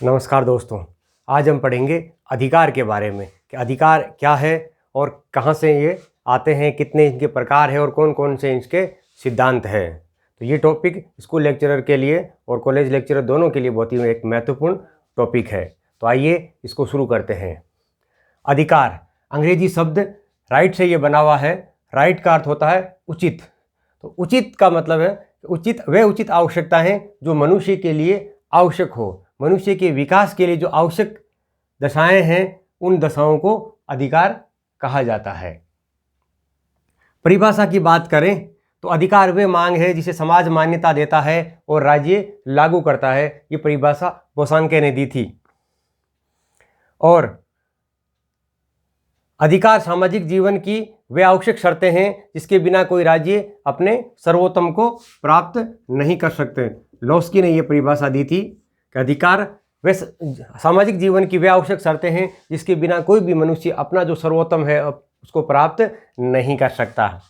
नमस्कार दोस्तों, आज हम पढ़ेंगे अधिकार के बारे में कि अधिकार क्या है और कहाँ से ये आते हैं, कितने इनके प्रकार हैं और कौन कौन से इसके सिद्धांत हैं। तो ये टॉपिक स्कूल लेक्चरर के लिए और कॉलेज लेक्चरर दोनों के लिए बहुत ही एक महत्वपूर्ण टॉपिक है। तो आइए इसको शुरू करते हैं। अधिकार अंग्रेजी शब्द राइट से ये बना हुआ है। राइट का अर्थ होता है उचित। तो उचित का मतलब है वह उचित आवश्यकताएं जो मनुष्य के लिए आवश्यक हो, मनुष्य के विकास के लिए जो आवश्यक दशाएं हैं, उन दशाओं को अधिकार कहा जाता है। परिभाषा की बात करें तो अधिकार वे मांग है जिसे समाज मान्यता देता है और राज्य लागू करता है। ये परिभाषा बोसांके ने दी थी। और अधिकार सामाजिक जीवन की वे आवश्यक शर्तें हैं जिसके बिना कोई राज्य अपने सर्वोत्तम को प्राप्त नहीं कर सकते। लॉस्की ने यह परिभाषा दी थी कि अधिकार वे सामाजिक जीवन की वे आवश्यक शर्तें हैं जिसके बिना कोई भी मनुष्य अपना जो सर्वोत्तम है उसको प्राप्त नहीं कर सकता।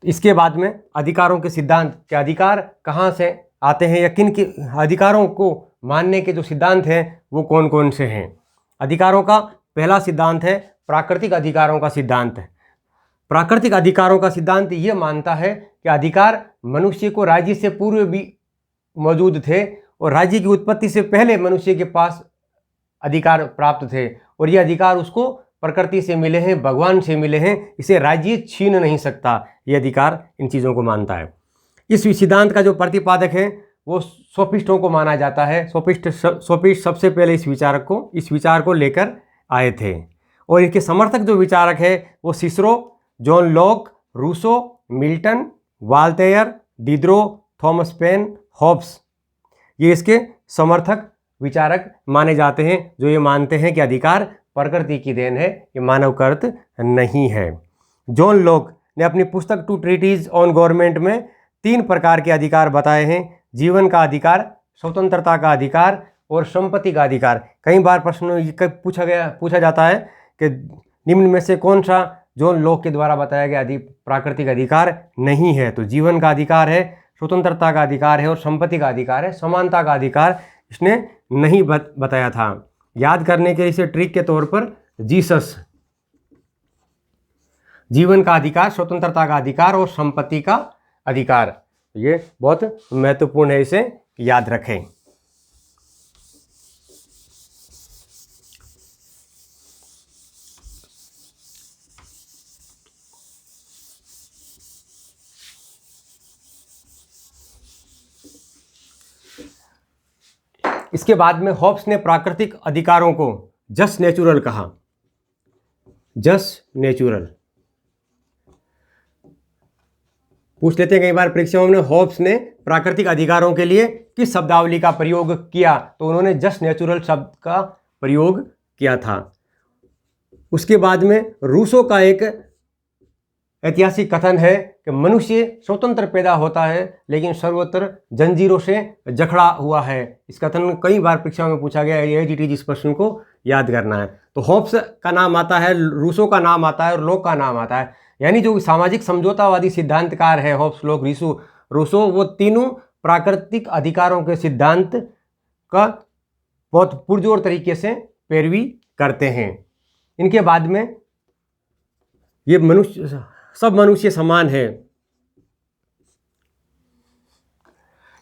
इसके बाद में अधिकारों के सिद्धांत के अधिकार कहाँ से आते हैं या किन अधिकारों को मानने के जो सिद्धांत हैं वो कौन कौन से हैं। अधिकारों का पहला सिद्धांत है प्राकृतिक अधिकारों का सिद्धांत। प्राकृतिक अधिकारों का सिद्धांत ये मानता है कि अधिकार मनुष्य को राज्य से पूर्व भी मौजूद थे और राज्य की उत्पत्ति से पहले मनुष्य के पास अधिकार प्राप्त थे और ये अधिकार उसको प्रकृति से मिले हैं, भगवान से मिले हैं। इसे राज्य छीन नहीं सकता। ये अधिकार इन चीज़ों को मानता है। इस सिद्धांत का जो प्रतिपादक है वो सोफिस्टों को माना जाता है। सोफिस्ट सबसे पहले इस विचार को लेकर आए थे और इसके समर्थक जो विचारक है वो Cicero, John Locke, Rousseau, Milton, Voltaire, Diderot, Thomas Paine, Hobbes, ये इसके समर्थक विचारक माने जाते हैं जो ये मानते हैं कि अधिकार प्रकृति की देन है, ये मानव कृत नहीं है। जॉन लॉक ने अपनी पुस्तक टू ट्रीटीज ऑन गवर्नमेंट में 3 प्रकार के अधिकार बताए हैं: जीवन का अधिकार, स्वतंत्रता का अधिकार और संपत्ति का अधिकार। कई बार प्रश्न पूछा जाता है कि निम्न में से कौन सा जॉन लॉक के द्वारा बताया गया प्राकृतिक अधिकार नहीं है। तो जीवन का अधिकार है, स्वतंत्रता का अधिकार है और संपत्ति का अधिकार है। समानता का अधिकार इसने नहीं बताया था। याद करने के लिए इसे ट्रिक के तौर पर जीसस जीवन का अधिकार, स्वतंत्रता का अधिकार और संपत्ति का अधिकार, ये बहुत महत्वपूर्ण है, इसे याद रखें। इसके बाद में हॉब्स ने प्राकृतिक अधिकारों को जस्ट नेचुरल कहा। जस्ट नेचुरल पूछ लेते हैं कई बार परीक्षाओं में, हॉब्स ने प्राकृतिक अधिकारों के लिए किस शब्दावली का प्रयोग किया? तो उन्होंने जस्ट नेचुरल शब्द का प्रयोग किया था। उसके बाद में रूसो का एक ऐतिहासिक कथन है कि मनुष्य स्वतंत्र पैदा होता है लेकिन सर्वत्र जंजीरों से जकड़ा हुआ है। इस कथन कई बार परीक्षाओं में पूछा गया है। इस प्रश्न को याद करना है। तो हॉब्स का नाम आता है, रूसो का नाम आता है और लॉक का नाम आता है। यानी जो सामाजिक समझौतावादी सिद्धांतकार है हॉब्स, लॉक, रूसो, वो तीनों प्राकृतिक अधिकारों के सिद्धांत का बहुत पुरजोर तरीके से पैरवी करते हैं। इनके बाद में ये सब मनुष्य समान है।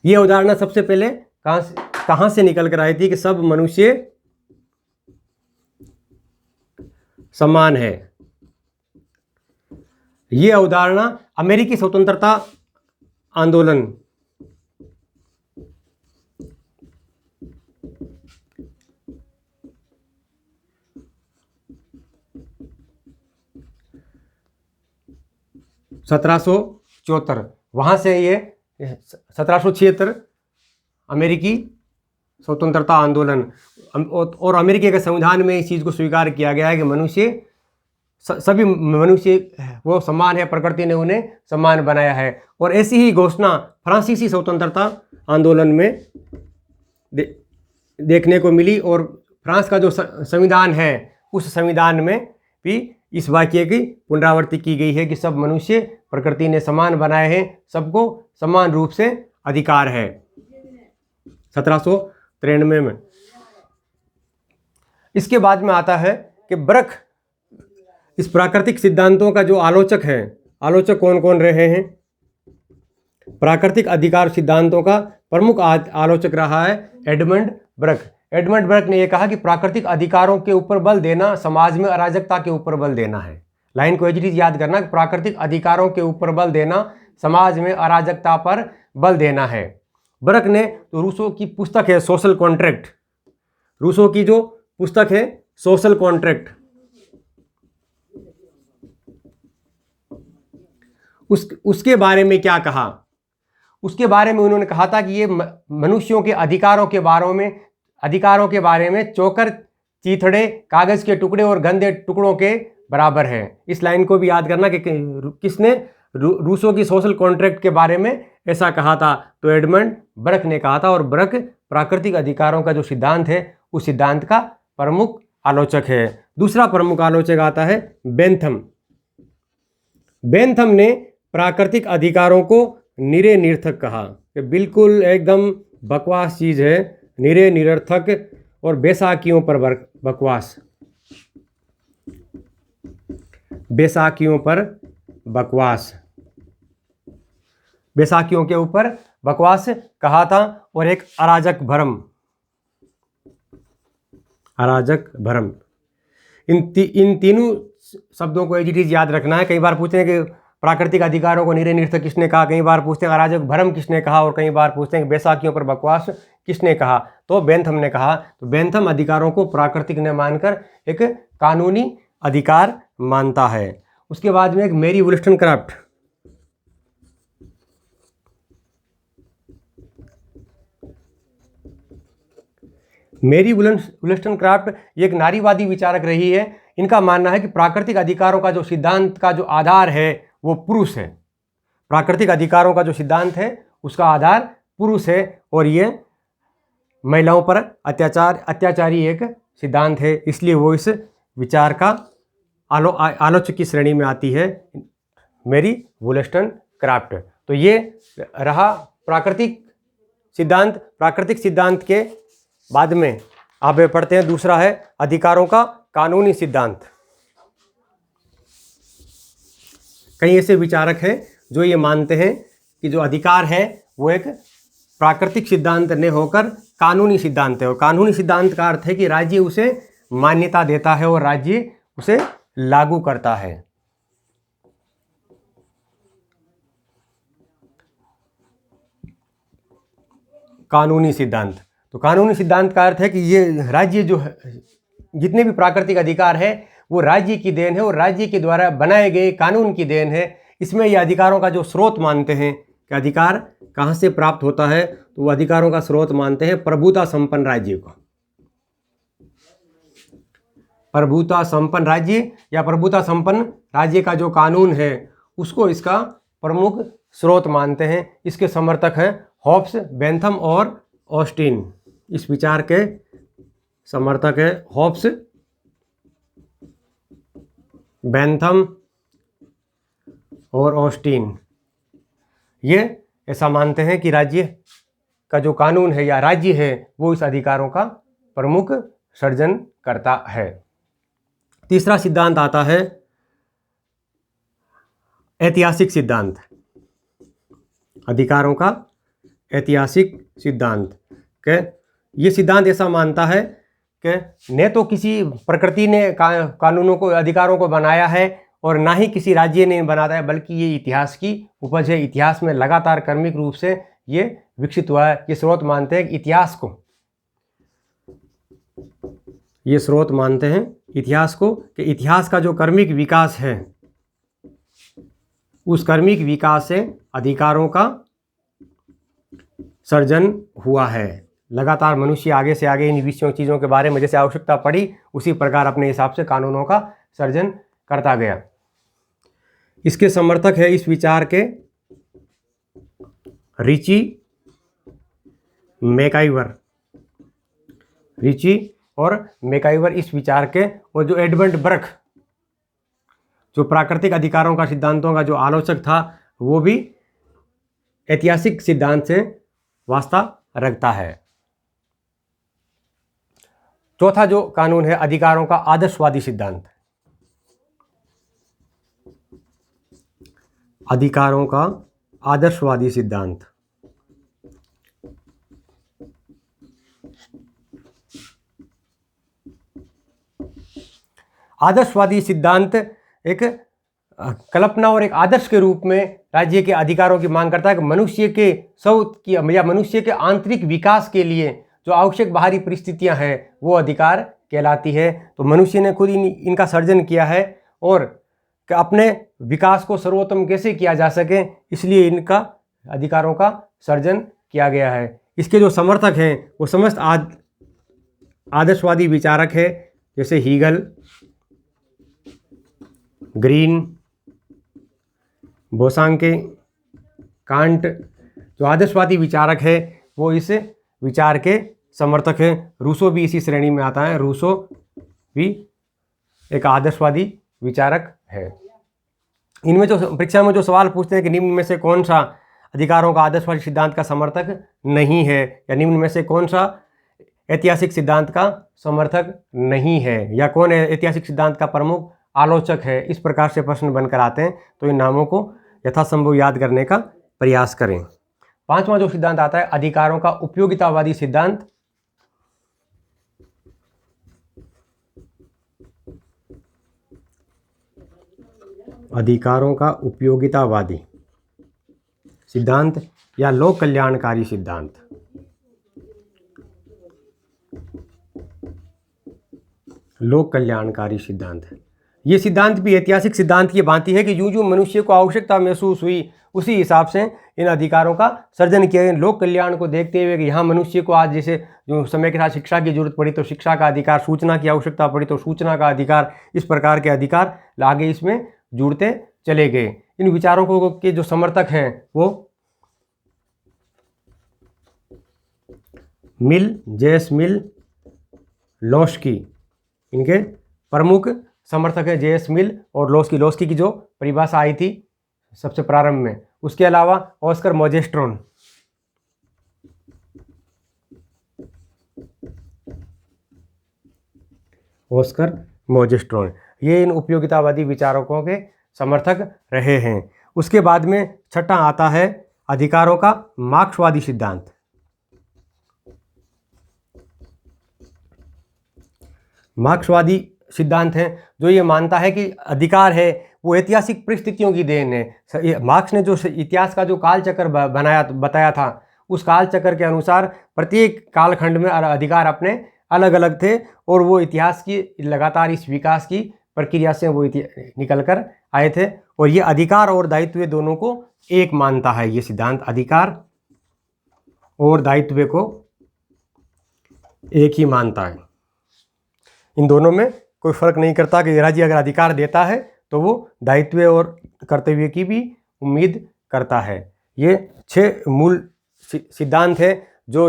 ये अवधारणा सबसे पहले कहां से निकल कर आई थी कि सब मनुष्य समान है? ये अवधारणा अमेरिकी स्वतंत्रता आंदोलन (1774) वहां से ये 1776 अमेरिकी स्वतंत्रता आंदोलन और अमेरिका के संविधान में इस चीज़ को स्वीकार किया गया है कि सभी मनुष्य वो समान है, प्रकृति ने उन्हें समान बनाया है। और ऐसी ही घोषणा फ्रांसीसी स्वतंत्रता आंदोलन में देखने को मिली और फ्रांस का जो संविधान है उस संविधान में भी इस वाक्य की पुनरावृत्ति की गई है कि सब मनुष्य प्रकृति ने समान बनाए हैं, सबको समान रूप से अधिकार है। 93 में। इसके बाद में आता है कि ब्रक इस प्राकृतिक सिद्धांतों का जो आलोचक है, आलोचक कौन कौन रहे हैं? प्राकृतिक अधिकार सिद्धांतों का प्रमुख आलोचक रहा है एडमंड ब्रक। एडमंड ब्रक ने यह कहा कि प्राकृतिक अधिकारों के ऊपर बल देना समाज में अराजकता के ऊपर बल देना है। लाइन को एज याद करना कि प्राकृतिक अधिकारों के ऊपर बल देना समाज में अराजकता पर बल देना है। ब्रक ने तो रूसो की पुस्तक है सोशल कॉन्ट्रैक्ट, रूसो की जो पुस्तक है सोशल कॉन्ट्रैक्ट, उसके बारे में क्या कहा? उसके बारे में उन्होंने कहा था कि ये मनुष्यों के अधिकारों के बारे में चोकर, चीथड़े, कागज के टुकड़े और गंदे टुकड़ों के बराबर है। इस लाइन को भी याद करना कि किसने रूसो की सोशल कॉन्ट्रैक्ट के बारे में ऐसा कहा था, तो एडमंड ब्रक ने कहा था। और ब्रक प्राकृतिक अधिकारों का जो सिद्धांत है उस सिद्धांत का प्रमुख आलोचक है। दूसरा प्रमुख आलोचक आता है बेंथम। बेंथम ने प्राकृतिक अधिकारों को निरे निरर्थक कहा कि बिल्कुल एकदम बकवास चीज़ है, निरे निरर्थक और बैसाखियों पर बकवास, बैसाखियों पर बकवास, बैसाखियों के ऊपर बकवास कहा था। और एक अराजक भरम, अराजक भरम, इन तीनों शब्दों को एज इट इज याद रखना है। कई बार पूछते हैं कि प्राकृतिक अधिकारों को निरे निरर्थक किसने कहा, कई बार पूछते हैं अराजक भरम किसने कहा, और कई बार पूछते हैं कि बैसाखियों पर बकवास किसने कहा, तो बेंथम ने कहा। तो बेंथम अधिकारों को प्राकृतिक न मानकर एक कानूनी अधिकार मानता है। उसके बाद में एक मैरी वुलस्टनक्राफ्ट, मैरी वुलस्टनक्राफ्ट एक नारीवादी विचारक रही है। इनका मानना है कि प्राकृतिक अधिकारों का जो सिद्धांत का जो आधार है वो पुरुष है। प्राकृतिक अधिकारों का जो सिद्धांत है उसका आधार पुरुष है, और ये महिलाओं पर अत्याचारी एक सिद्धांत है, इसलिए वो इस विचार का आलोचक की श्रेणी में आती है मैरी वुलस्टनक्राफ्ट। तो ये रहा प्राकृतिक सिद्धांत। प्राकृतिक सिद्धांत के बाद में आगे पढ़ते हैं, दूसरा है अधिकारों का कानूनी सिद्धांत। कई ऐसे विचारक हैं जो ये मानते हैं कि जो अधिकार है वो एक प्राकृतिक सिद्धांत न होकर कानूनी सिद्धांत है, और कानूनी सिद्धांत का अर्थ है कि राज्य उसे मान्यता देता है और राज्य उसे लागू करता है। कानूनी सिद्धांत, तो कानूनी सिद्धांत का अर्थ है कि ये राज्य जो है, जितने भी प्राकृतिक अधिकार है वो राज्य की देन है और राज्य के द्वारा बनाए गए कानून की देन है। इसमें ये अधिकारों का जो स्रोत मानते हैं कि अधिकार कहाँ से प्राप्त होता है, तो वो अधिकारों का स्रोत मानते हैं प्रभुता संपन्न राज्य को। प्रभुता संपन्न राज्य या प्रभुता संपन्न राज्य का जो कानून है उसको इसका प्रमुख स्रोत मानते हैं। इसके समर्थक हैं हॉब्स, बेंथम और ऑस्टिन। इस विचार के समर्थक है हॉब्स, बेंथम और ऑस्टिन। ये ऐसा मानते हैं कि राज्य का जो कानून है या राज्य है वो इस अधिकारों का प्रमुख सर्जन करता है। तीसरा सिद्धांत आता है ऐतिहासिक सिद्धांत। अधिकारों का ऐतिहासिक सिद्धांत के ये सिद्धांत ऐसा मानता है कि न तो किसी प्रकृति ने कानूनों को, अधिकारों को बनाया है और ना ही किसी राज्य ने बनाता है, बल्कि ये इतिहास की उपज है। इतिहास में लगातार क्रमिक रूप से ये विकसित हुआ है। ये स्रोत मानते हैं कि इतिहास को, ये स्रोत मानते हैं इतिहास को कि इतिहास का जो क्रमिक विकास है उस क्रमिक विकास से अधिकारों का सर्जन हुआ है। लगातार मनुष्य आगे से आगे इन विषयों चीज़ों के बारे में जैसे आवश्यकता पड़ी उसी प्रकार अपने हिसाब से कानूनों का सर्जन करता गया। इसके समर्थक है इस विचार के रिची मैकाइवर, रिची और मैकाइवर इस विचार के, और जो एडमंड ब्रक जो प्राकृतिक अधिकारों का सिद्धांतों का जो आलोचक था वो भी ऐतिहासिक सिद्धांत से वास्ता रखता है। चौथा जो कानून है अधिकारों का आदर्शवादी सिद्धांत। अधिकारों का आदर्शवादी सिद्धांत। आदर्शवादी सिद्धांत एक कल्पना और एक आदर्श के रूप में राज्य के अधिकारों की मांग करता है कि मनुष्य के या मनुष्य के आंतरिक विकास के लिए जो आवश्यक बाहरी परिस्थितियां हैं वो अधिकार कहलाती है। तो मनुष्य ने खुद इनका सर्जन किया है और अपने विकास को सर्वोत्तम कैसे किया जा सके इसलिए इनका अधिकारों का सर्जन किया गया है। इसके जो समर्थक हैं वो समस्त आदर्शवादी विचारक है, जैसे हीगल, ग्रीन, बोसांके, कांट। जो आदर्शवादी विचारक है वो इस विचार के समर्थक हैं। रूसो भी इसी श्रेणी में आता है। रूसो भी एक आदर्शवादी विचारक है। इनमें जो परीक्षा में जो सवाल पूछते हैं कि निम्न में से कौन सा अधिकारों का आदर्शवादी सिद्धांत का समर्थक नहीं है, या निम्न में से कौन सा ऐतिहासिक सिद्धांत का समर्थक नहीं है, या कौन ऐतिहासिक सिद्धांत का प्रमुख आलोचक है, इस प्रकार से प्रश्न बनकर आते हैं। तो इन नामों को यथासंभव याद करने का प्रयास करें। पांचवा जो सिद्धांत आता है अधिकारों का उपयोगितावादी सिद्धांत। अधिकारों का उपयोगितावादी सिद्धांत या लोक कल्याणकारी सिद्धांत। लोक कल्याणकारी सिद्धांत। ये सिद्धांत भी ऐतिहासिक सिद्धांत की भांति है कि यूं यूं मनुष्य को आवश्यकता महसूस हुई उसी हिसाब से इन अधिकारों का सर्जन किया गया। लोक कल्याण को देखते हुए कि यहाँ मनुष्य को आज जैसे जो समय के साथ शिक्षा की जरूरत पड़ी तो शिक्षा का अधिकार, सूचना की आवश्यकता पड़ी तो सूचना का अधिकार, इस प्रकार के अधिकार आगे इसमें जुड़ते चले गए। इन विचारों को के जो समर्थक हैं वो मिल, जेएस मिल, लोस्की, इनके प्रमुख समर्थक है जेएस मिल और लोस्की। लोस्की की जो परिभाषा आई थी सबसे प्रारंभ में। उसके अलावा ऑस्कर मोजेस्ट्रोन, ऑस्कर मोजेस्ट्रोन, ये इन उपयोगितावादी विचारकों के समर्थक रहे हैं। उसके बाद में छठा आता है अधिकारों का मार्क्सवादी सिद्धांत। मार्क्सवादी सिद्धांत है जो ये मानता है कि अधिकार है वो ऐतिहासिक परिस्थितियों की देन है। मार्क्स ने जो इतिहास का जो कालचक्र बताया था उस कालचक्र के अनुसार प्रत्येक कालखंड में अधिकार अपने अलग अलग थे और वो इतिहास की लगातार इस विकास की प्रक्रिया से वो निकल कर आए थे। और ये अधिकार और दायित्व दोनों को एक मानता है। ये सिद्धांत अधिकार और दायित्व को एक ही मानता है। इन दोनों में कोई फर्क नहीं करता कि राज्य अगर अधिकार देता है तो वो दायित्व और कर्तव्य की भी उम्मीद करता है। ये 6 मूल सिद्धांत है जो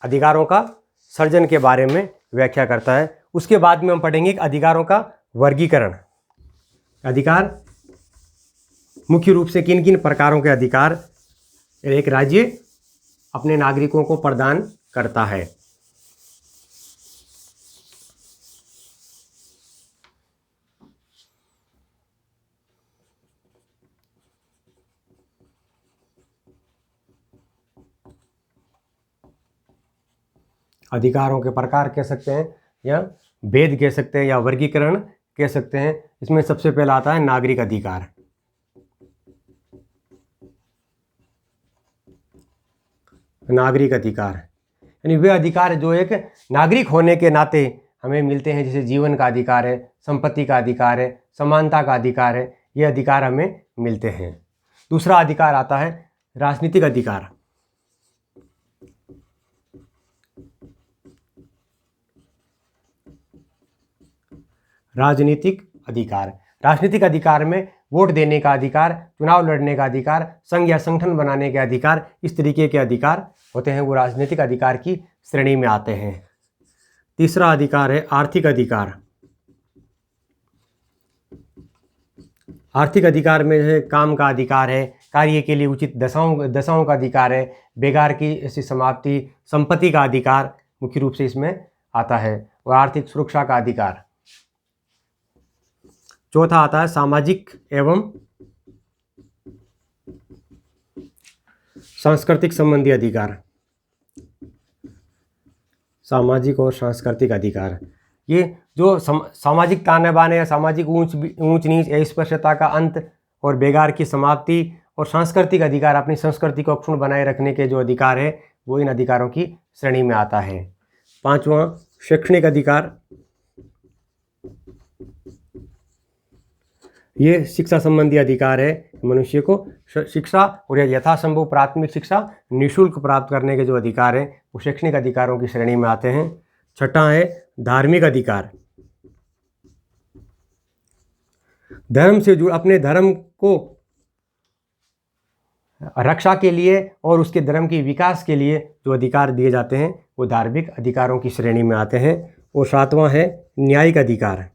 अधिकारों का सर्जन के बारे में व्याख्या करता है। उसके बाद में हम पढ़ेंगे अधिकारों का वर्गीकरण। अधिकार मुख्य रूप से किन किन प्रकारों के अधिकार एक राज्य अपने नागरिकों को प्रदान करता है। अधिकारों के प्रकार कह सकते हैं या भेद कह सकते हैं या वर्गीकरण कह सकते हैं। इसमें सबसे पहला आता है नागरिक अधिकार। नागरिक अधिकार यानी वे अधिकार जो एक नागरिक होने के नाते हमें मिलते हैं, जैसे जीवन का अधिकार है, संपत्ति का अधिकार है, समानता का अधिकार है, ये अधिकार हमें मिलते हैं। दूसरा अधिकार आता है राजनीतिक अधिकार। राजनीतिक अधिकार, राजनीतिक अधिकार में वोट देने का अधिकार, चुनाव लड़ने का अधिकार, संघ या संगठन बनाने के अधिकार, इस तरीके के अधिकार होते हैं वो राजनीतिक अधिकार की श्रेणी में आते हैं। तीसरा अधिकार है आर्थिक अधिकार। आर्थिक अधिकार में है काम का अधिकार है, कार्य के लिए उचित दशाओं का अधिकार है, बेगार की ऐसी समाप्ति, संपत्ति का अधिकार मुख्य रूप से इसमें आता है। और आर्थिक सुरक्षा का अधिकार। चौथा आता है सामाजिक एवं सांस्कृतिक संबंधी अधिकार। सामाजिक और सांस्कृतिक अधिकार, ये जो सामाजिक ताने बाने या सामाजिक ऊंच नीच, अस्पृश्यता का अंत और बेगार की समाप्ति, और सांस्कृतिक अधिकार अपनी संस्कृति को अक्षुण्ण बनाए रखने के जो अधिकार है वो इन अधिकारों की श्रेणी में आता है। पांचवा शैक्षणिक अधिकार, ये शिक्षा संबंधी अधिकार है। मनुष्य को शिक्षा और यथासंभव प्राथमिक शिक्षा निःशुल्क प्राप्त करने के जो अधिकार हैं वो शैक्षणिक अधिकारों की श्रेणी में आते हैं। छठा है धार्मिक अधिकार, धर्म से जुड़ अपने धर्म को रक्षा के लिए और उसके धर्म के विकास के लिए जो अधिकार दिए जाते हैं वो धार्मिक अधिकारों की श्रेणी में आते हैं। और सातवां है न्यायिक अधिकार,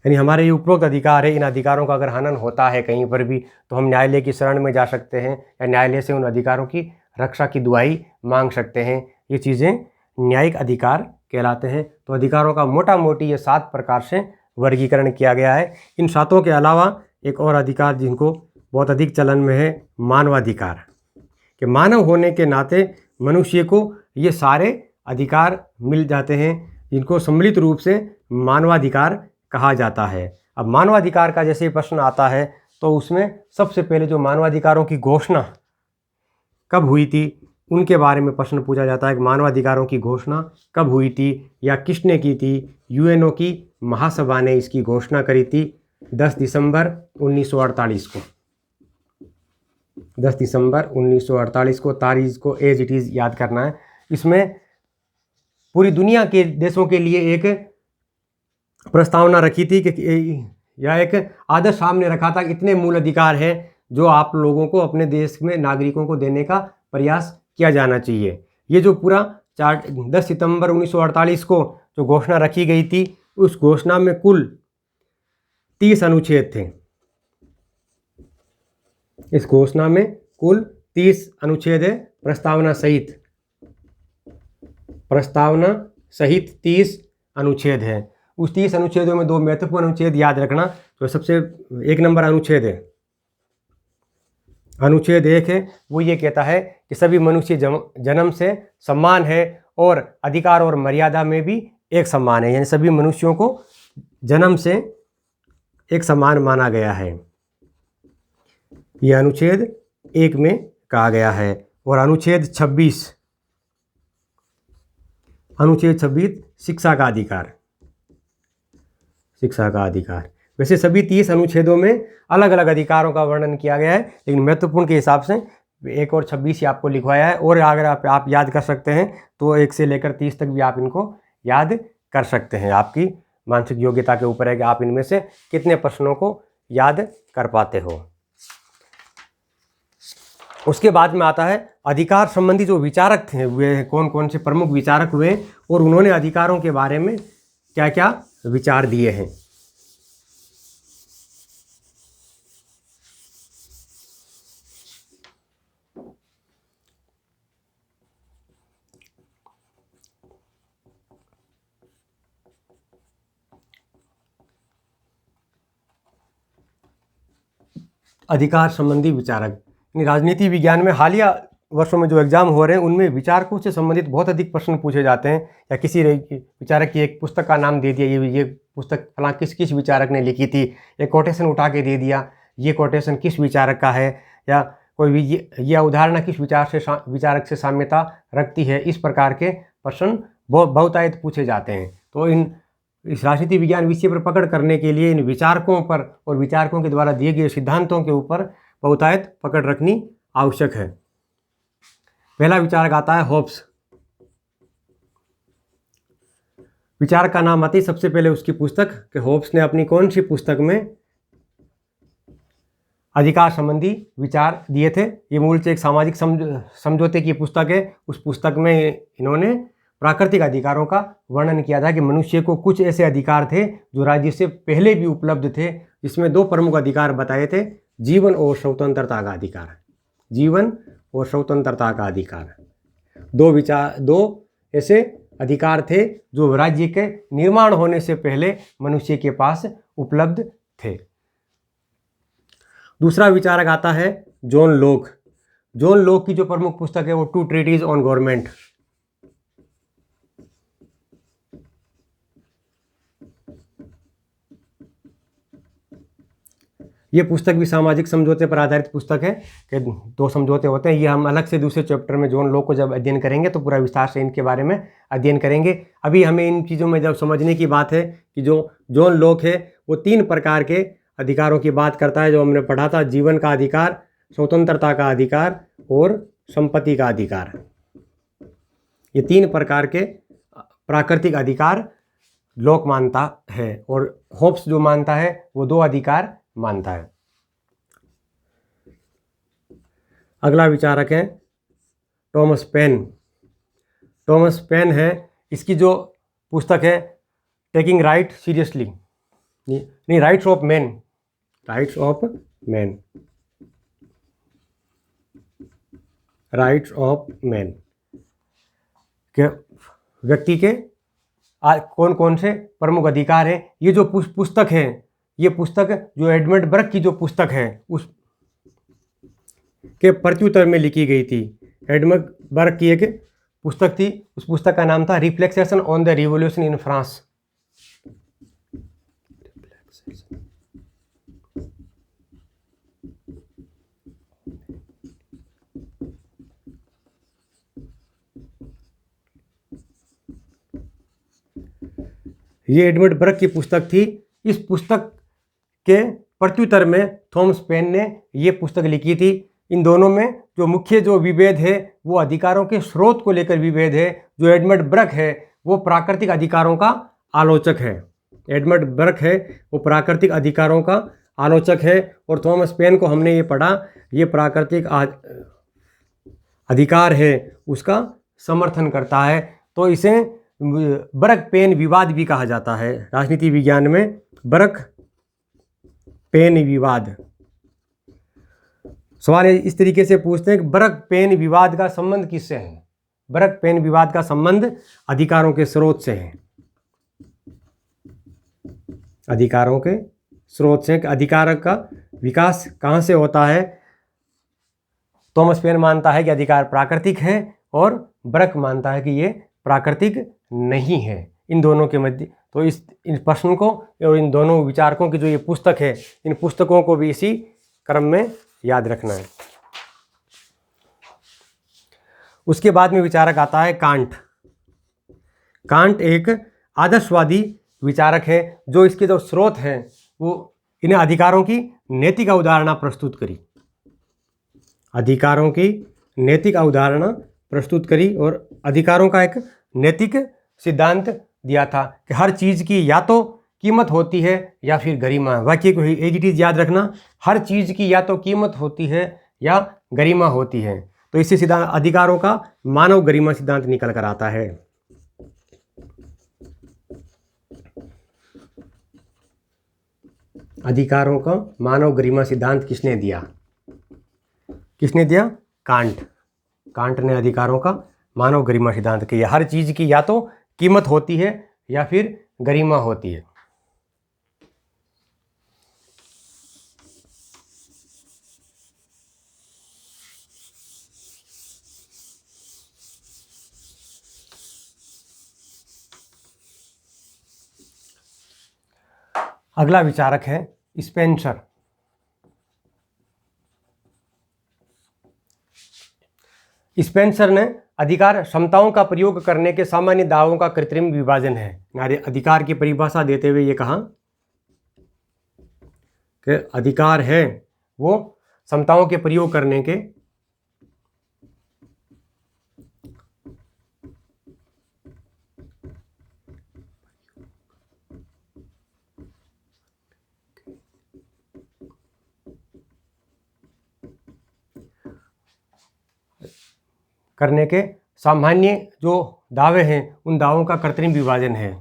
यानी हमारे ये उपरोक्त अधिकार है, इन अधिकारों का अगर हनन होता है कहीं पर भी तो हम न्यायालय की शरण में जा सकते हैं या न्यायालय से उन अधिकारों की रक्षा की दुहाई मांग सकते हैं। ये चीज़ें न्यायिक अधिकार कहलाते हैं। तो अधिकारों का मोटा मोटी ये 7 प्रकार से वर्गीकरण किया गया है। इन 7 के अलावा एक और अधिकार जिनको बहुत अधिक चलन में है, मानवाधिकार, कि मानव होने के नाते मनुष्य को ये सारे अधिकार मिल जाते हैं, जिनको सम्मिलित रूप से मानवाधिकार कहा जाता है। अब मानवाधिकार का जैसे प्रश्न आता है तो उसमें सबसे पहले जो मानवाधिकारों की घोषणा कब हुई थी उनके बारे में प्रश्न पूछा जाता है कि मानवाधिकारों की घोषणा कब हुई थी या किसने की थी। यूएनओ की महासभा ने इसकी घोषणा करी थी 10 दिसंबर 1948 को। 10 दिसंबर 1948 को, तारीख को एज इट इज़ याद करना है। इसमें पूरी दुनिया के देशों के लिए एक प्रस्तावना रखी थी कि या एक आदर्श सामने रखा था, इतने मूल अधिकार हैं जो आप लोगों को अपने देश में नागरिकों को देने का प्रयास किया जाना चाहिए। ये जो पूरा 10 सितंबर 1948 को जो घोषणा रखी गई थी, उस घोषणा में कुल 30 अनुच्छेद थे। इस घोषणा में कुल 30 अनुच्छेद है, प्रस्तावना सहित 30 अनुच्छेद हैं। उस 30 अनुच्छेदों में 2 महत्वपूर्ण अनुच्छेद याद रखना। तो सबसे 1 नंबर अनुच्छेद है, अनुच्छेद 1 है, वो ये कहता है कि सभी मनुष्य जन्म से समान है और अधिकार और मर्यादा में भी एक समान है, यानी सभी मनुष्यों को जन्म से एक समान माना गया है। यह अनुच्छेद 1 में कहा गया है। और अनुच्छेद 26 शिक्षा का अधिकार। वैसे सभी 30 अनुच्छेदों में अलग अलग अधिकारों का वर्णन किया गया है, लेकिन महत्वपूर्ण के हिसाब से 1 और 26 ही आपको लिखवाया है। और अगर आप याद कर सकते हैं तो 1 से लेकर 30 तक भी आप इनको याद कर सकते हैं। आपकी मानसिक योग्यता के ऊपर है कि आप इनमें से कितने प्रश्नों को याद कर पाते हो। उसके बाद में आता है अधिकार संबंधी जो विचारक थे, वे कौन कौन से प्रमुख विचारक हुए और उन्होंने अधिकारों के बारे में क्या क्या विचार दिए हैं। अधिकार संबंधी विचारक, राजनीति विज्ञान में हालिया वर्षों में जो एग्जाम हो रहे हैं उनमें विचारकों से संबंधित बहुत अधिक प्रश्न पूछे जाते हैं। या किसी विचारक की एक पुस्तक का नाम दे दिया, ये पुस्तक फलां किस विचारक ने लिखी थी, एक कोटेशन उठा के दे दिया, ये कोटेशन किस विचारक का है, या कोई यह उदाहरण किस विचारक से साम्यता रखती है। इस प्रकार के प्रश्न बहुतायत पूछे जाते हैं। तो इस राजनीति विज्ञान विषय पर पकड़ करने के लिए इन विचारकों पर और विचारकों के द्वारा दिए गए सिद्धांतों के ऊपर बहुतायत पकड़ रखनी आवश्यक है। पहला विचारक आता है होब्स। विचारक का नाम आते ही सबसे पहले उसकी पुस्तक कि होब्स ने अपनी कौन सी पुस्तक में अधिकार संबंधी विचार दिए थे। ये मूल से एक सामाजिक समझौते की पुस्तक है। उस पुस्तक में इन्होंने प्राकृतिक अधिकारों का वर्णन किया था कि मनुष्य को कुछ ऐसे अधिकार थे जो राज्य से पहले भी उपलब्ध थे, जिसमें 2 प्रमुख अधिकार बताए थे, जीवन और स्वतंत्रता का अधिकार। जीवन और स्वतंत्रता का अधिकार, 2 ऐसे अधिकार थे जो राज्य के निर्माण होने से पहले मनुष्य के पास उपलब्ध थे। दूसरा विचारक आता है जॉन लॉक। जॉन लॉक की जो प्रमुख पुस्तक है वो टू ट्रीटीज ऑन गवर्नमेंट। ये पुस्तक भी सामाजिक समझौते पर आधारित पुस्तक है कि दो समझौते होते हैं। ये हम अलग से दूसरे चैप्टर में जॉन लॉक को जब अध्ययन करेंगे तो पूरा विस्तार से इनके बारे में अध्ययन करेंगे। अभी हमें इन चीज़ों में जब समझने की बात है कि जो जॉन लॉक है वो 3 प्रकार के अधिकारों की बात करता है जो हमने पढ़ा था, जीवन का अधिकार, स्वतंत्रता का अधिकार और संपत्ति का अधिकार। ये 3 प्रकार के प्राकृतिक अधिकार लॉक मानता है और होब्स जो मानता है वो 2 अधिकार मानता है। अगला विचारक है टॉमस पेन। टॉमस पेन है, इसकी जो पुस्तक है टेकिंग राइट सीरियसली, नहीं rights of man, rights of man, rights of man के व्यक्ति के कौन कौन से प्रमुख अधिकार हैं। ये जो पुस्तक है, ये पुस्तक जो एडमंड बर्क की जो पुस्तक है उस के प्रत्युत्तर में लिखी गई थी। एडमंड बर्क की एक पुस्तक थी, उस पुस्तक का नाम था reflections on the revolution in France. ये एडमंड बर्क की पुस्तक थी। इस पुस्तक के प्रत्युत्तर में थॉमस पेन ने ये पुस्तक लिखी थी। इन दोनों में जो मुख्य जो विभेद है वो अधिकारों के स्रोत को लेकर विभेद है। जो एडमंड बर्क है वो प्राकृतिक अधिकारों का आलोचक है, एडमंड बर्क है वो प्राकृतिक अधिकारों का आलोचक है, और थॉमस पेन को हमने ये पढ़ा, ये प्राकृतिक अधिकार है उसका समर्थन करता है। तो इसे बर्क पेन विवाद भी कहा जाता है। राजनीति विज्ञान में बर्क पेन विवाद। सवाल इस तरीके से पूछते हैं कि बर्क पेन विवाद का संबंध किससे है? बर्क पेन विवाद का संबंध अधिकारों के स्रोत से है। अधिकारों के स्रोत से, अधिकार का विकास कहाँ से होता है? थॉमस पेन मानता है कि अधिकार प्राकृतिक है और बर्क मानता है कि ये प्राकृतिक नहीं है। इन दोनों के मध्य, तो इन प्रश्न को और इन दोनों विचारकों की जो ये पुस्तक है, इन पुस्तकों को भी इसी क्रम में याद रखना है। उसके बाद में विचारक आता है कांट। कांट एक आदर्शवादी विचारक है जो इसके जो स्रोत हैं वो इन्हें अधिकारों की नैतिक अवधारणा प्रस्तुत करी, अधिकारों की नैतिक अवधारणा प्रस्तुत करी और अधिकारों का एक नैतिक सिद्धांत दिया था कि हर चीज़ की या तो कीमत होती है या फिर गरिमा। वाक्य को एज इट इज याद रखना, हर चीज़ की या तो कीमत होती है या गरिमा होती है। तो इससे सिद्धांत अधिकारों का मानव गरिमा सिद्धांत निकल कर आता है। अधिकारों का मानव गरिमा सिद्धांत किसने दिया? किसने दिया? कांट। कांट ने अधिकारों का मानव गरिमा सिद्धांत किया। हर चीज़ की या तो कीमत होती है या फिर गरिमा होती है। अगला विचारक है स्पेंसर। स्पेंसर ने अधिकार क्षमताओं का प्रयोग करने के सामान्य दावों का कृत्रिम विभाजन है। अधिकार की परिभाषा देते हुए ये कहा कि अधिकार है वो क्षमताओं के प्रयोग करने के सामान्य जो दावे हैं उन दावों का कृत्रिम विभाजन है।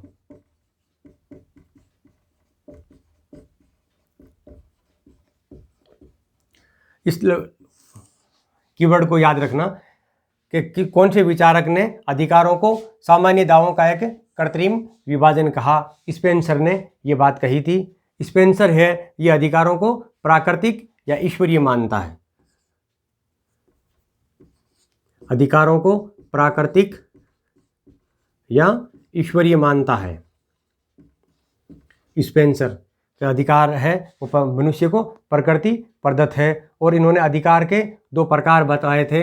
इस कीवर्ड को याद रखना कि कौन से विचारक ने अधिकारों को सामान्य दावों का एक कृत्रिम विभाजन कहा। स्पेंसर ने ये बात कही थी। स्पेंसर है ये अधिकारों को प्राकृतिक या ईश्वरीय मानता है। अधिकारों को प्राकृतिक या ईश्वरीय मानता है। स्पेंसर का अधिकार है वो मनुष्य को प्रकृति प्रदत्त है। और इन्होंने अधिकार के 2 प्रकार बताए थे।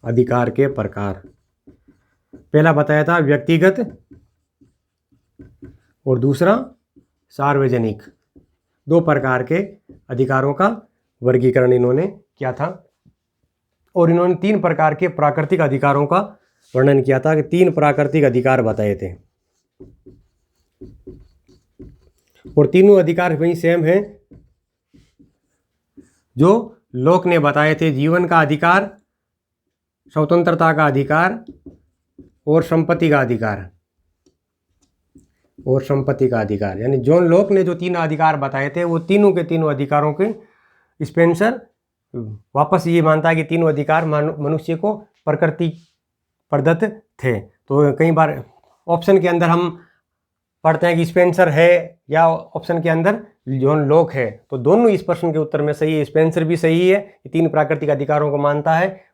अधिकार के प्रकार पहला बताया था व्यक्तिगत और दूसरा सार्वजनिक। 2 प्रकार के अधिकारों का वर्गीकरण इन्होंने किया था। और इन्होंने 3 प्रकार के प्राकृतिक अधिकारों का वर्णन किया था कि 3 प्राकृतिक अधिकार बताए थे। और तीनों अधिकार वही सेम है जो लोक ने बताए थे। जीवन का अधिकार, स्वतंत्रता का अधिकार और संपत्ति का अधिकार। और संपत्ति का अधिकार यानी जॉन लॉक ने जो 3 अधिकार बताए थे वो तीनों के तीनों अधिकारों के स्पेंसर वापस ये मानता है कि तीनों अधिकार मनुष्य को प्रकृति प्रदत्त थे। तो कई बार ऑप्शन के अंदर हम पढ़ते हैं कि स्पेंसर है या ऑप्शन के अंदर जॉन लॉक है, तो दोनों इस प्रश्न के उत्तर में सही है। स्पेंसर भी सही है, 3 प्राकृतिक अधिकारों को मानता है,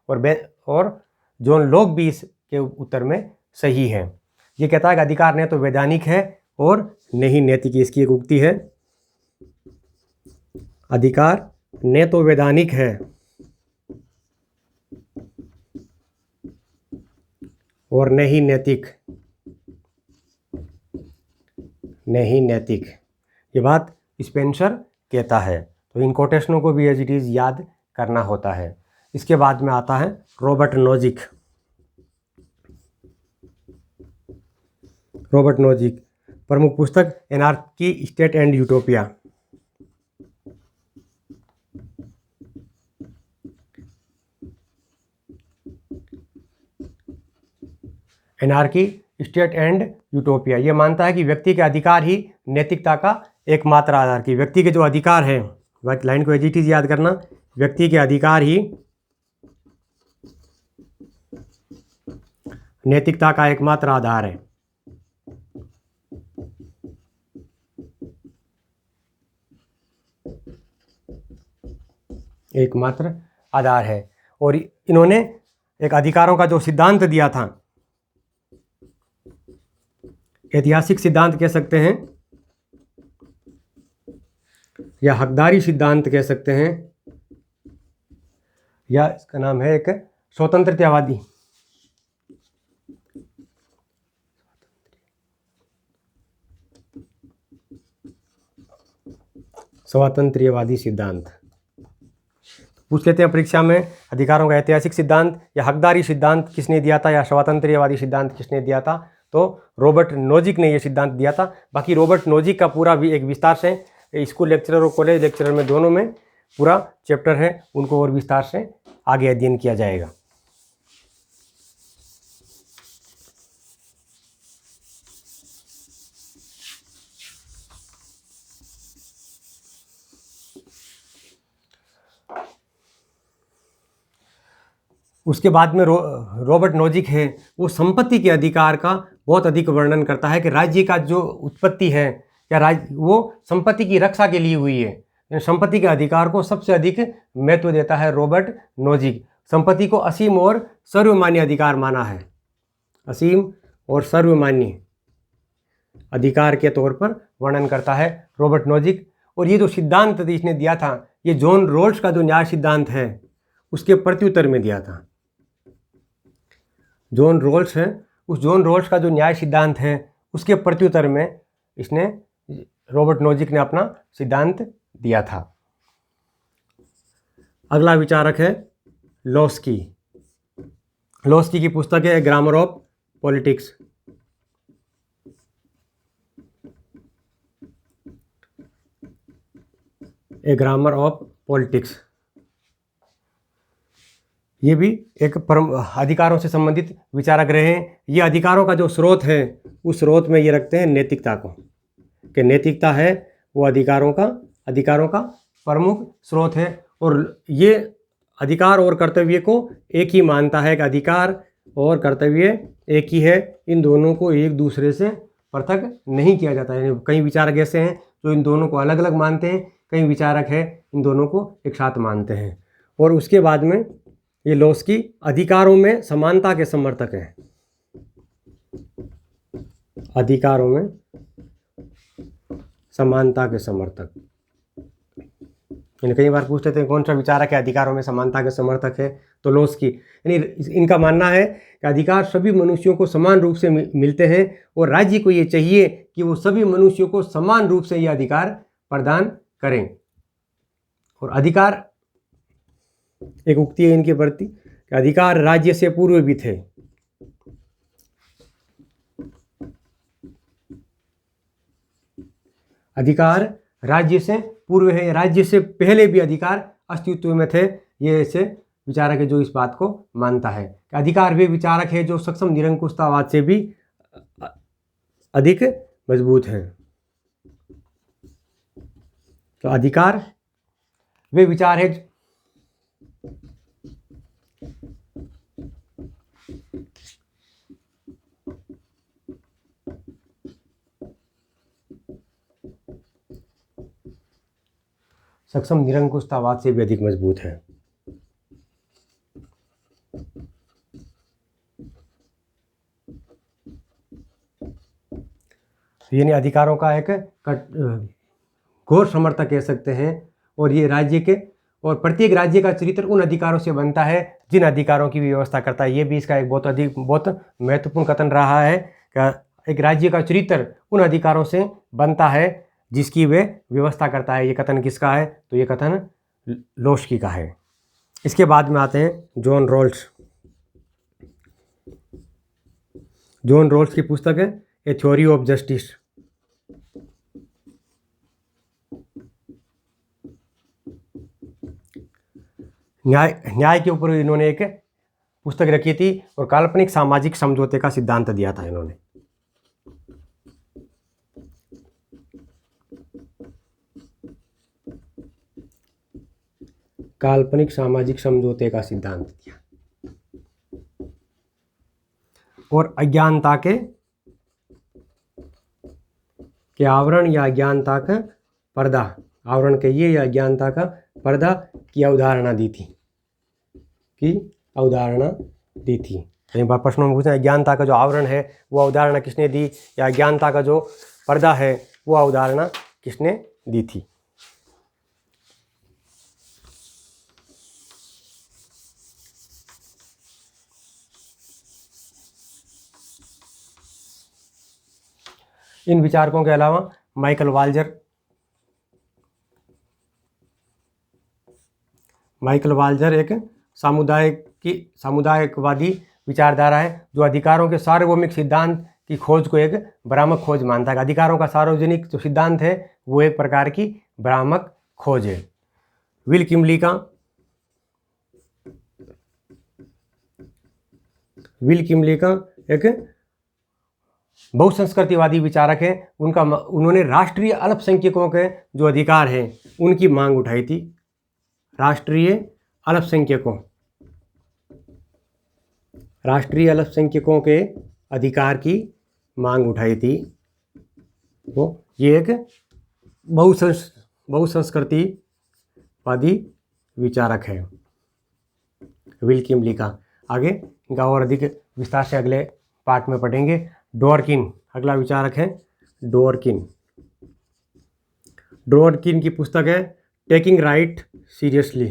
और जॉन लॉक भी इसके उत्तर में सही है। ये कहता है कि अधिकार न तो वैधानिक है और न ही नैतिक। इसकी एक उक्ति है, अधिकार न तो वैधानिक है और न ही नैतिक। नहीं नैतिक, ये बात स्पेंसर कहता है। तो इन कोटेशनों को भी एज इट इज़ याद करना होता है। इसके बाद में आता है रॉबर्ट नोजिक। रॉबर्ट नोजिक प्रमुख पुस्तक anarchy, state and utopia. Anarchy, state and utopia ये मानता है कि व्यक्ति के अधिकार ही नैतिकता का एकमात्र आधार। की व्यक्ति के जो अधिकार है, लाइन को एज इट इज़ याद करना, व्यक्ति के अधिकार ही नैतिकता का एकमात्र आधार है। एकमात्र आधार है। और इन्होंने एक अधिकारों का जो सिद्धांत दिया था, ऐतिहासिक सिद्धांत कह सकते हैं या हकदारी सिद्धांत कह सकते हैं, या इसका नाम है एक स्वतंत्रतावादी स्वातंत्र्यवादी सिद्धांत। पूछ लेते हैं परीक्षा में, अधिकारों का ऐतिहासिक सिद्धांत या हकदारी सिद्धांत किसने दिया था, या स्वातंत्र्यवादी सिद्धांत किसने दिया था? तो रॉबर्ट नोजिक ने यह सिद्धांत दिया था। बाकी रॉबर्ट नोजिक का पूरा भी एक विस्तार से स्कूल लेक्चरर और कॉलेज लेक्चरर में दोनों में पूरा चैप्टर है, उनको और विस्तार से आगे अध्ययन किया जाएगा। उसके बाद में रॉबर्ट नोजिक है, वो संपत्ति के अधिकार का बहुत अधिक वर्णन करता है कि राज्य का जो उत्पत्ति है या राज्य वो संपत्ति की रक्षा के लिए हुई है। संपत्ति के अधिकार को सबसे अधिक महत्व देता है रॉबर्ट नोजिक। संपत्ति को असीम और सर्वमान्य अधिकार माना है, असीम और सर्वमान्य अधिकार के तौर पर वर्णन करता है रॉबर्ट नोजिक। और ये जो सिद्धांत इसने दिया था, ये जॉन रोल्स का जो न्याय सिद्धांत है उसके प्रत्युत्तर में दिया था। जॉन रोल्स है, उस जॉन रोल्स का जो न्याय सिद्धांत है उसके प्रत्युत्तर में इसने रॉबर्ट नोजिक ने अपना सिद्धांत दिया था। अगला विचारक है लॉस्की। लॉस्की की पुस्तक है grammar of politics. A grammar of politics, ये भी एक अधिकारों से संबंधित विचारक रहे हैं। ये अधिकारों का जो स्रोत है उस स्रोत में ये रखते हैं नैतिकता को, कि नैतिकता है वो अधिकारों का प्रमुख स्रोत है। और ये अधिकार और कर्तव्य को एक ही मानता है कि अधिकार और कर्तव्य एक ही है, इन दोनों को एक दूसरे से पृथक नहीं किया जाता है। कई विचारक ऐसे हैं जो इन दोनों को अलग अलग मानते हैं, कई विचारक हैं इन दोनों को एक साथ मानते हैं। और उसके बाद में ये लोस्की अधिकारों में समानता के समर्थक हैं। अधिकारों में समानता के समर्थक। कई बार पूछते थे कौन सा विचारक है अधिकारों में समानता के समर्थक है, तो लोस्की। यानी इनका मानना है कि अधिकार सभी मनुष्यों को समान रूप से मिलते हैं और राज्य को ये चाहिए कि वो सभी मनुष्यों को समान रूप से ये अधिकार प्रदान करें। और अधिकार, एक उक्ति है इनके प्रति कि अधिकार राज्य से पूर्व भी थे। अधिकार राज्य से पूर्व है, राज्य से पहले भी अधिकार अस्तित्व में थे। ये ऐसे विचारक है जो इस बात को मानता है कि अधिकार वे विचारक है जो सक्षम निरंकुशतावाद से भी अधिक मजबूत हैं। तो अधिकार वे विचार है सक्षम निरंकुशतावाद से भी अधिक मजबूत है। यानी अधिकारों का एक घोर समर्थक कह सकते हैं। और ये राज्य के और प्रत्येक राज्य का चरित्र उन अधिकारों से बनता है जिन अधिकारों की व्यवस्था करता है। ये भी इसका एक बहुत महत्वपूर्ण कथन रहा है कि एक राज्य का चरित्र उन अधिकारों से बनता है जिसकी वे व्यवस्था करता है। ये कथन किसका है? तो ये कथन लोस्की का है। इसके बाद में आते हैं जॉन रॉल्स। जॉन रॉल्स की पुस्तक है ए थ्योरी ऑफ जस्टिस। न्याय के ऊपर इन्होंने एक पुस्तक रखी थी और काल्पनिक सामाजिक समझौते का सिद्धांत दिया था इन्होंने। काल्पनिक सामाजिक समझौते का सिद्धांत दिया। और अज्ञानता के आवरण या अज्ञानता का पर्दा, आवरण कहिए या अज्ञानता का पर्दा की अवधारणा दी थी, कई बार प्रश्नों में पूछा अज्ञानता का जो आवरण है वो अवधारणा किसने दी, या अज्ञानता का जो पर्दा है वो अवधारणा किसने दी थी। इन विचारकों के अलावा माइकल वाल्जर एक सामुदायिकवादी विचारधारा है जो अधिकारों के सार्वभौमिक सिद्धांत की खोज को एक भ्रामक खोज मानता है। अधिकारों का सार्वजनिक जो सिद्धांत है वो एक प्रकार की भ्रामक खोज है। विल किमली का एक बहुसंस्कृतिवादी विचारक है। उन्होंने राष्ट्रीय अल्पसंख्यकों के जो अधिकार हैं उनकी मांग उठाई थी। राष्ट्रीय अल्पसंख्यकों के अधिकार की मांग उठाई थी। वो ये एक बहुसंस्कृतिवादी विचारक है विल किमली का। आगे इनका और अधिक विस्तार से अगले पार्ट में पढ़ेंगे। डोरकिन अगला विचारक है। डोरकिन की पुस्तक है टेकिंग राइट सीरियसली।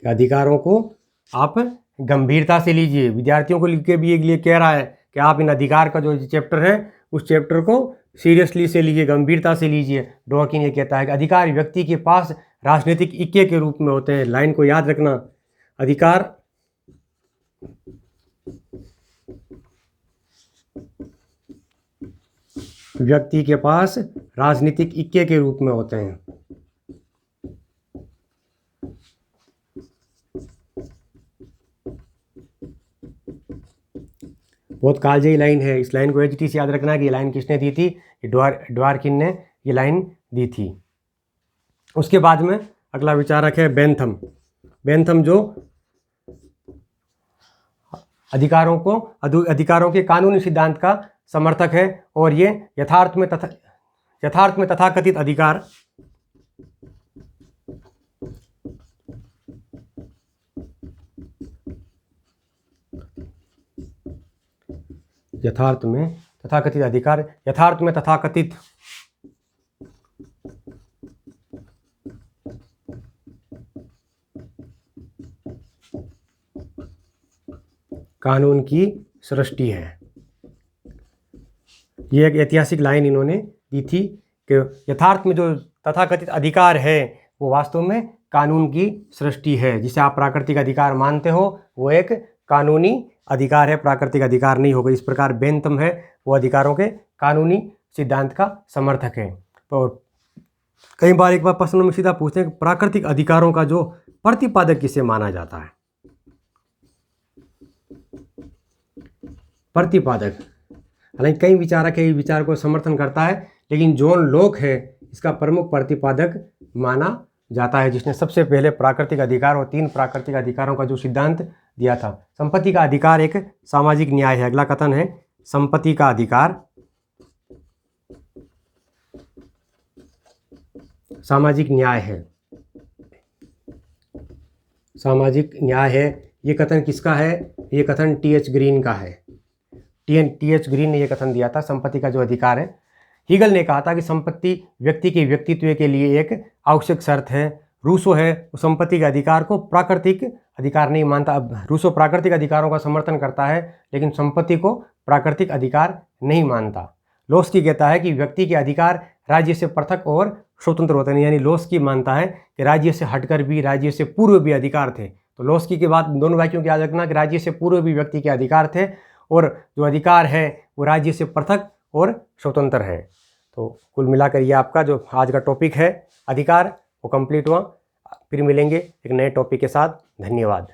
अधिकारों को आप गंभीरता से लीजिए। विद्यार्थियों को लिख के भी ये कह रहा है कि आप इन अधिकार का जो चैप्टर है उस चैप्टर को सीरियसली से लीजिए, गंभीरता से लीजिए। डोरकिन ये कहता है कि अधिकार व्यक्ति के पास राजनीतिक इक्के के रूप में होते हैं। लाइन को याद रखना, अधिकार व्यक्ति के पास राजनीतिक इक्के के रूप में होते हैं। बहुत कालजयी लाइन है। इस लाइन को एचटी से याद रखना कि ये लाइन किसने दी थी? डोरकिन ने ये लाइन दी थी। उसके बाद में अगला विचारक है बेंथम। बेंथम जो अधिकारों के कानूनी सिद्धांत का समर्थक है और ये यथार्थ में तथाकथित अधिकार यथार्थ में तथाकथित कानून की सृष्टि है। ये एक ऐतिहासिक लाइन इन्होंने दी थी कि यथार्थ में जो तथाकथित अधिकार है वो वास्तव में कानून की सृष्टि है। जिसे आप प्राकृतिक अधिकार मानते हो वो एक कानूनी अधिकार है, प्राकृतिक अधिकार नहीं होगा। इस प्रकार बेंथम है वो अधिकारों के कानूनी सिद्धांत का समर्थक है। तो कई बार एक बार प्रश्न में सीधा पूछते हैं कि प्राकृतिक अधिकारों का जो प्रतिपादक किसे माना जाता है। प्रतिपादक, हालांकि कई विचारक है विचार को समर्थन करता है, लेकिन जॉन लॉक है इसका प्रमुख प्रतिपादक माना जाता है, जिसने सबसे पहले प्राकृतिक अधिकार और 3 प्राकृतिक अधिकारों का जो सिद्धांत दिया था। संपत्ति का अधिकार एक सामाजिक न्याय है। अगला कथन है संपत्ति का अधिकार सामाजिक न्याय है। सामाजिक न्याय है, ये कथन किसका है? ये कथन टी.एच. ग्रीन का है। टी.एच. ग्रीन ने यह कथन दिया था संपत्ति का जो अधिकार है। हीगल ने कहा था कि संपत्ति व्यक्ति के व्यक्तित्व के लिए एक आवश्यक शर्त है। रूसो है वो संपत्ति के अधिकार को प्राकृतिक अधिकार नहीं मानता। अब रूसो प्राकृतिक अधिकारों का समर्थन करता है लेकिन संपत्ति को प्राकृतिक अधिकार नहीं मानता। लोस्की कहता है कि व्यक्ति के अधिकार राज्य से पृथक और स्वतंत्र होते हैं, यानी लोस्की मानता है कि राज्य से हटकर भी, राज्य से पूर्व भी अधिकार थे। तो लोस्की के बाद दोनों वाक्यों की याद रखना कि राज्य से पूर्व भी व्यक्ति के अधिकार थे और जो अधिकार है वो राज्य से पृथक और स्वतंत्र है। तो कुल मिलाकर ये आपका जो आज का टॉपिक है अधिकार वो कंप्लीट हुआ। फिर मिलेंगे एक नए टॉपिक के साथ। धन्यवाद।